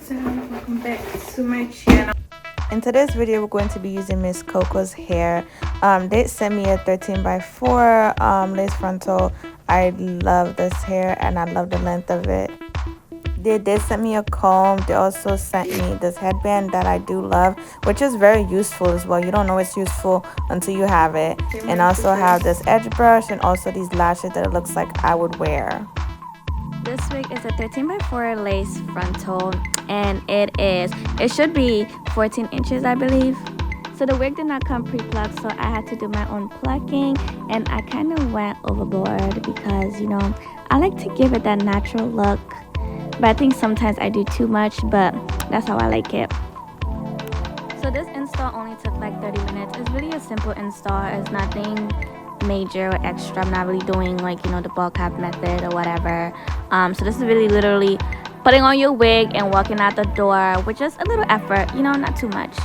Welcome back to my channel. In today's video, we're going to be using Mscoco's hair. They sent me a 13x4 lace frontal. I love this hair and I love the length of it. They did send me a comb. They also sent me this headband that I do love, which is very useful as well. You don't know it's useful until you have it. And also have this edge brush and also these lashes that it looks like I would wear. This wig is a 13x4 lace frontal, and it should be 14 inches, I believe. So the wig did not come pre-plucked, so I had to do my own plucking, and I kind of went overboard because, you know, I like to give it that natural look, but I think sometimes I do too much, but that's how I like it. So this install only took like 30 minutes. It's really a simple install. It's nothing major or extra. I'm not really doing like, you know, the ball cap method or whatever. So this is really literally putting on your wig and walking out the door, which is a little effort, you know, not too much.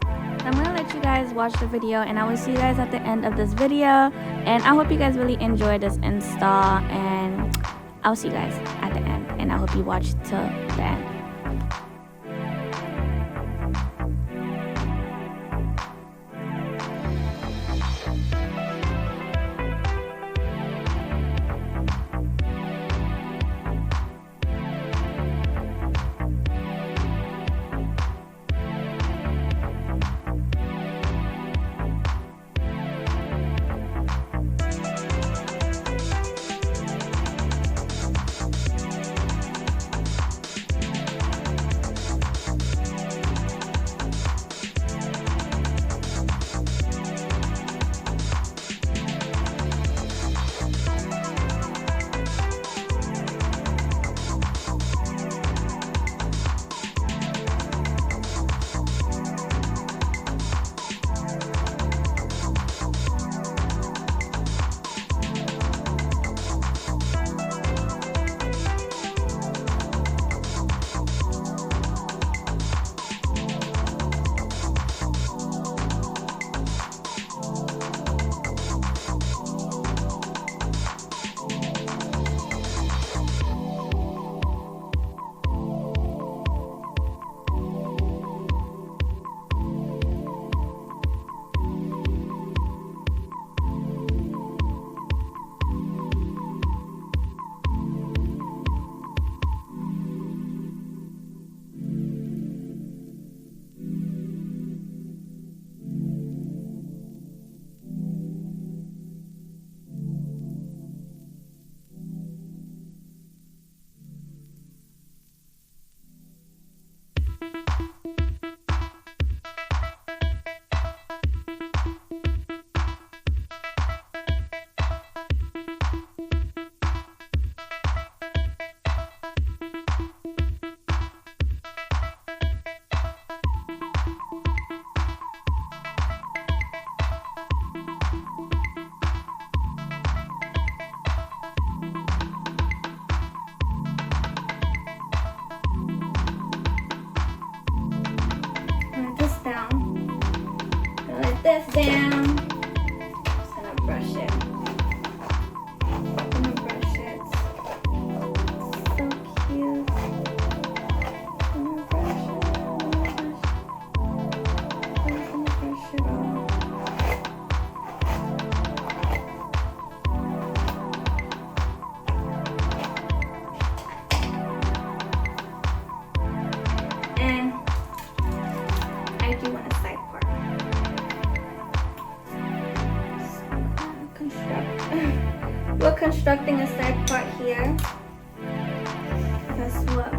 I'm gonna let you guys watch the video, and I will see you guys at the end of this video. And I hope you guys really enjoy this install, and I'll see you guys at the end, and I hope you watch till the end. This down. Just gonna brush it. I'm gonna brush it. So cute. I'm gonna brush it. I'm gonna brush it all. And I do want a side part. We're constructing a side part here. Guess what?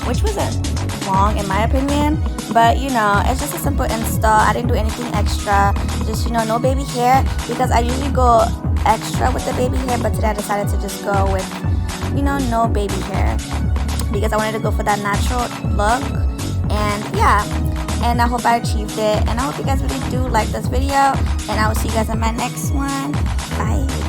which wasn't long in my opinion. But you know, it's just a simple install. I didn't do anything extra. Just, you know, no baby hair, because I usually go extra with the baby hair, but today I decided to just go with, you know, no baby hair, because I wanted to go for that natural look. And yeah, and I hope I achieved it, and I hope you guys really do like this video, and I will see you guys in my next one. Bye.